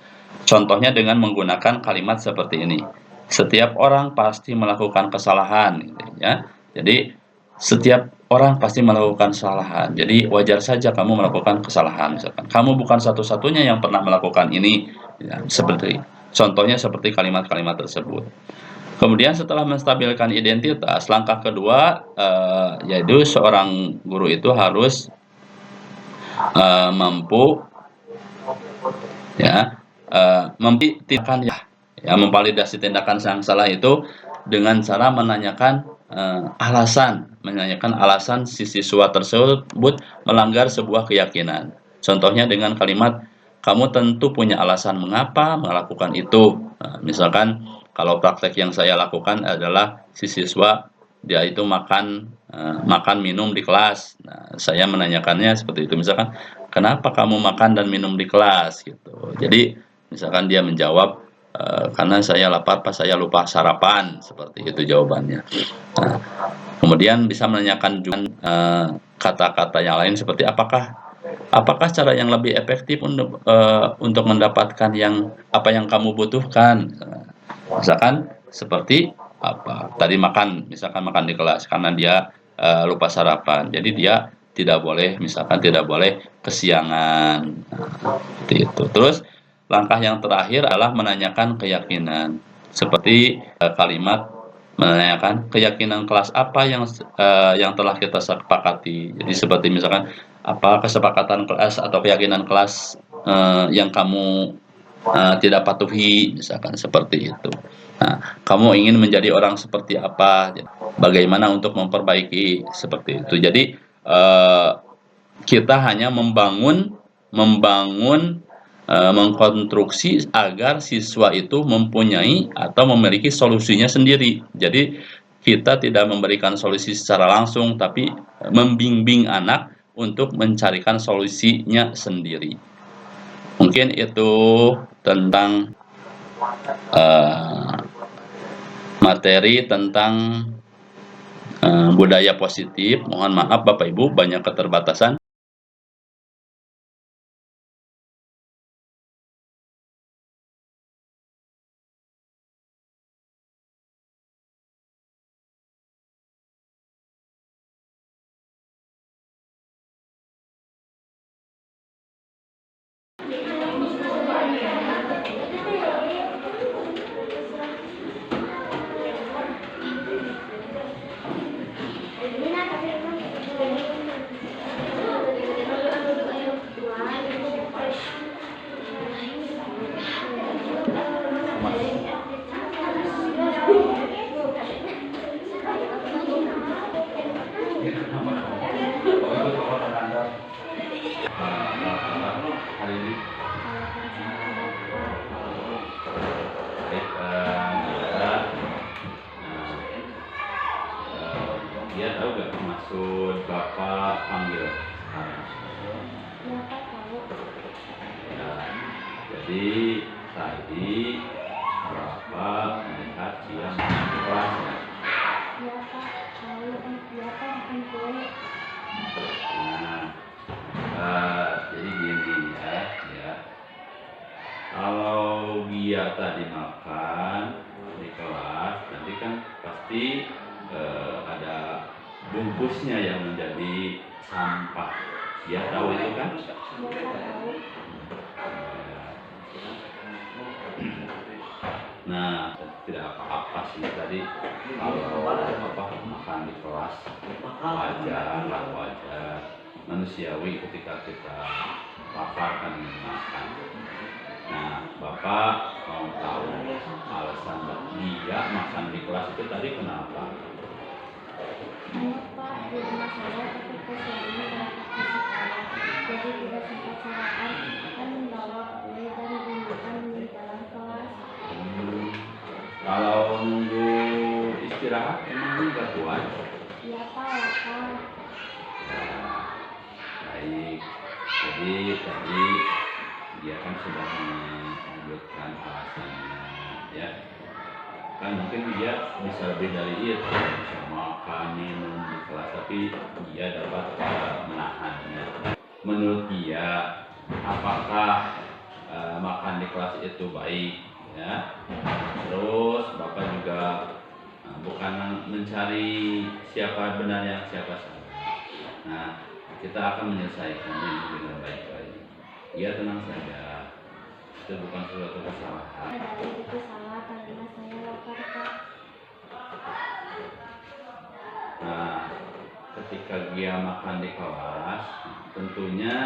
Contohnya dengan menggunakan kalimat seperti ini. Setiap orang pasti melakukan kesalahan gitu ya. Jadi setiap orang pasti melakukan kesalahan. Jadi wajar saja kamu melakukan kesalahan. Misalkan kamu bukan satu-satunya yang pernah melakukan ini. Ya, contohnya seperti kalimat-kalimat tersebut. Kemudian setelah menstabilkan identitas, langkah kedua yaitu seorang guru itu harus mampu ya memvalidasi tindakan yang salah itu dengan cara menanyakan alasan si siswa tersebut melanggar sebuah keyakinan. Contohnya dengan kalimat, kamu tentu punya alasan mengapa melakukan itu. Nah, misalkan kalau praktek yang saya lakukan adalah si siswa dia itu makan minum di kelas. Nah, saya menanyakannya seperti itu, misalkan kenapa kamu makan dan minum di kelas gitu. Jadi misalkan dia menjawab karena saya lapar pas saya lupa sarapan, seperti itu jawabannya. Nah, kemudian bisa menanyakan juga kata-kata yang lain seperti apakah cara yang lebih efektif untuk mendapatkan apa yang kamu butuhkan. Misalkan seperti tadi misalkan makan di kelas karena dia lupa sarapan, jadi dia tidak boleh kesiangan. Seperti itu. Terus langkah yang terakhir adalah menanyakan keyakinan, seperti kalimat menanyakan keyakinan kelas apa yang telah kita sepakati. Jadi seperti misalkan apa kesepakatan kelas atau keyakinan kelas yang kamu tidak patuhi, misalkan seperti itu. Nah, kamu ingin menjadi orang seperti apa? Bagaimana untuk memperbaiki seperti itu. Jadi kita hanya mengkonstruksi agar siswa itu mempunyai atau memiliki solusinya sendiri. Jadi kita tidak memberikan solusi secara langsung, tapi membimbing anak untuk mencarikan solusinya sendiri. Mungkin itu tentang materi tentang budaya positif. Mohon maaf Bapak Ibu, banyak keterbatasan. Dia tahu gak maksud Bapak panggil? Ya, jadi tadi Bapak melihat dia masuk kelasnya. Nah, jadi gini ya. Kalau dia tadi makan di kelas, nanti kan pasti ada bungkusnya yang menjadi sampah. Dia tahu itu kan? Nah, tidak apa-apa sih tadi kalau makan di kelas wajar manusiawi ketika kita lapar kan makan. Nah, Bapak mau tahu alasan dia makan di kelas itu tadi kenapa? Pak, di rumah saya ketika suami berangkat ke sekolah, jadi tidak sempat sarapan, akan membawa kue dan dimakan di dalam kelas. Kalau nunggu istirahat emang nggak kuat? Iya Pak, lapar. Ya, baik. Jadi tadi dia kan sudah menyebutkan alasannya, ya. Kan mungkin dia bisa lebih dari itu, bisa makan minum di kelas, tapi dia dapat menahannya. Menurut dia, apakah makan di kelas itu baik? Ya. Terus Bapak juga bukan mencari siapa benar yang siapa salah. Nah, kita akan menyelesaikannya ini dengan baik-baik. Ya, tenang saja. Itu bukan suatu kesalahan. Dari itu salah karena saya lapar Pak. Nah, ketika dia makan di kelas, tentunya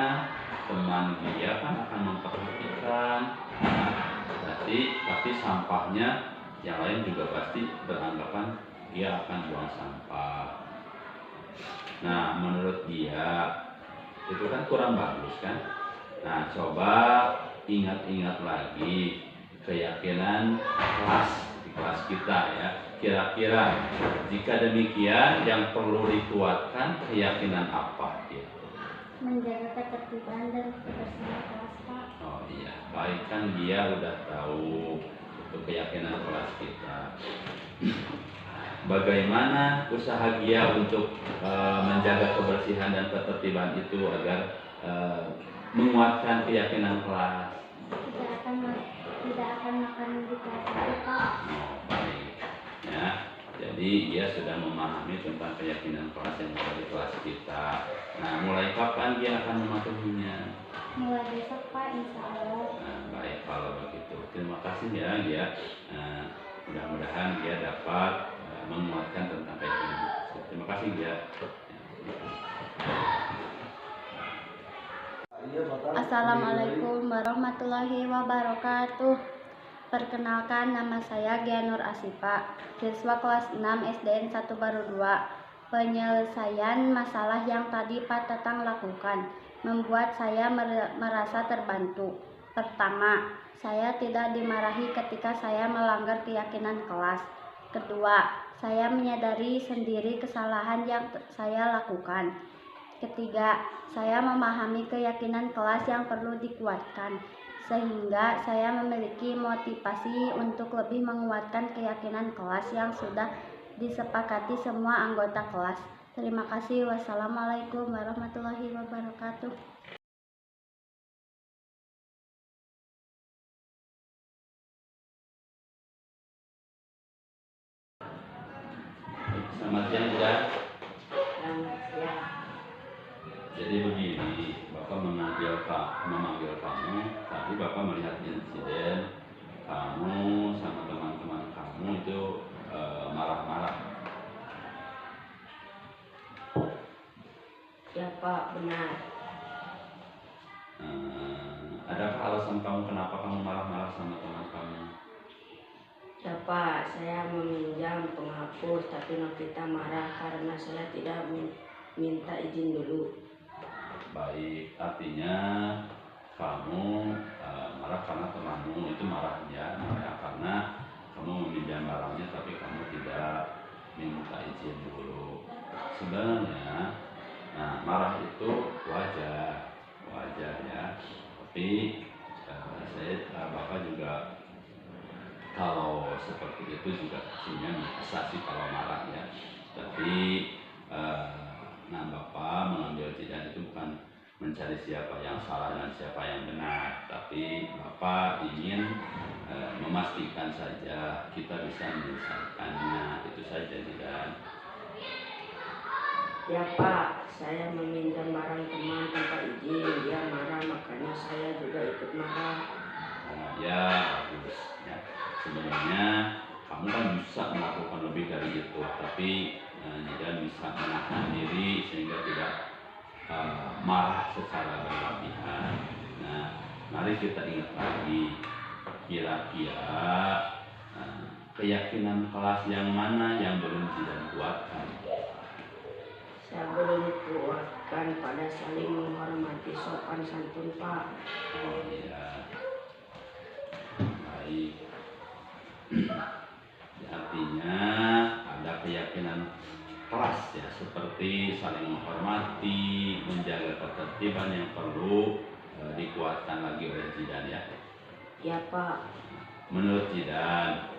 teman dia kan akan memperhatikan. Nah, pasti sampahnya yang lain juga pasti beranggapan dia akan buang sampah. Nah, menurut dia itu kan kurang bagus kan? Nah, coba ingat-ingat lagi keyakinan di kelas kita ya. Kira-kira jika demikian yang perlu dikuatkan keyakinan apa ya? Menjaga ketertiban dan kebersihan kelas Pak. Oh iya, baik kan dia udah tahu itu keyakinan kelas kita. Bagaimana usaha dia untuk menjaga kebersihan dan ketertiban itu agar menguatkan keyakinan kelas? Tidak akan makan di kelas itu Pak. Oh, baik. Ya, jadi dia sudah memahami tentang keyakinan kelas yang ada di kelas kita. Nah, mulai kapan dia akan mematuhinya? Mulai besok Pak, insya Allah. Nah, baik kalau begitu. Terima kasih ya dia. Mudah-mudahan dia dapat menguatkan tentang keyakinan. Terima kasih dia. Assalamualaikum warahmatullahi wabarakatuh. Perkenalkan, nama saya Gianur Asifa, siswa kelas 6 SDN 1 Baru 2. Penyelesaian masalah yang tadi Pak Tatang lakukan membuat saya merasa terbantu. Pertama, saya tidak dimarahi ketika saya melanggar keyakinan kelas. Kedua, saya menyadari sendiri kesalahan yang saya lakukan. Ketiga, saya memahami keyakinan kelas yang perlu dikuatkan, sehingga saya memiliki motivasi untuk lebih menguatkan keyakinan kelas yang sudah disepakati semua anggota kelas. Terima kasih. Wassalamualaikum warahmatullahi wabarakatuh. Selamat siang, Budak. Selamat siang. Jadi begini, Bapak memanggil kamu, tapi Bapak melihat insiden kamu sama teman-teman kamu itu marah-marah. Ya Pak, benar. Adakah alasan kamu kenapa kamu marah-marah sama teman kamu? Ya Pak, saya meminjam penghapus tapi Novita marah karena saya tidak minta izin dulu. Baik, artinya kamu marah karena temanmu itu marahnya karena kamu meminjam barangnya tapi kamu tidak minta izin dulu. Sebenarnya marah itu wajar ya, tapi Bapak juga kalau seperti itu juga pastinya biasa sih kalau marah ya, tapi Bapak mengambil jidan itu bukan mencari siapa yang salah dan siapa yang benar, tapi Bapak ingin memastikan saja kita bisa menyelesaikannya, itu saja jidan. Ya Pak, saya meminjam barang teman tanpa izin, dia marah makanya saya juga ikut marah. Ya bagus ya. Sebenarnya kamu kan bisa melakukan lebih dari itu, tapi jidan bisa menahan diri sehingga tidak marah secara berlebihan. Mari kita ingat lagi, kira-kira keyakinan kelas yang mana yang belum jidan kuatkan? Saya belum kuatkan pada saling menghormati sopan santun Pak. Oh iya, baik. Artinya ada keyakinan kelas ya, seperti saling menghormati, menjaga ketertiban yang perlu dikuatkan lagi oleh jidan ya. Ya Pak. Menurut jidan,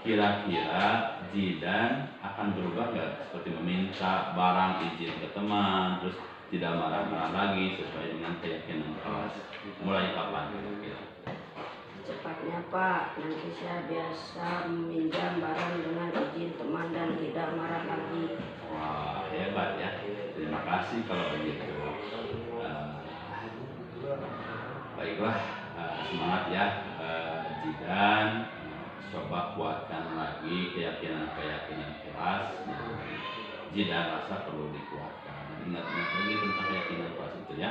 kira-kira jidan akan berubah nggak, seperti meminta barang izin ke teman terus tidak marah-marah lagi sesuai dengan keyakinan kelas? Mulai kapan kira-kira? Cepatnya Pak, nanti saya biasa meminjam barang dengan izin teman dan tidak marah lagi. Wah, hebat ya. Terima kasih kalau begitu. Baiklah, semangat ya jidan. Coba kuatkan lagi keyakinan kelas. Jidan rasa perlu dikuatkan. Ingat-ingat lagi tentang keyakinan kelas itu ya.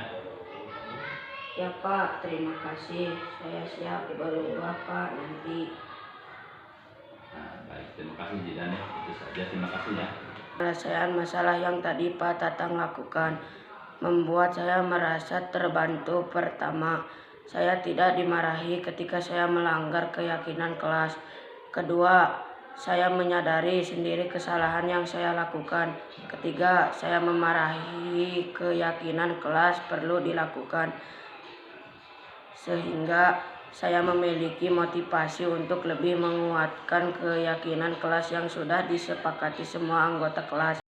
Ya Pak, terima kasih. Saya siap berubah Pak nanti. Baik, terima kasih jidan ya. Itu saja, terima kasih ya. Penyelesaian masalah yang tadi Pak Tatang lakukan membuat saya merasa terbantu. Pertama, saya tidak dimarahi ketika saya melanggar keyakinan kelas. Kedua, saya menyadari sendiri kesalahan yang saya lakukan. Ketiga, saya memarahi keyakinan kelas perlu dilakukan, sehingga saya memiliki motivasi untuk lebih menguatkan keyakinan kelas yang sudah disepakati semua anggota kelas.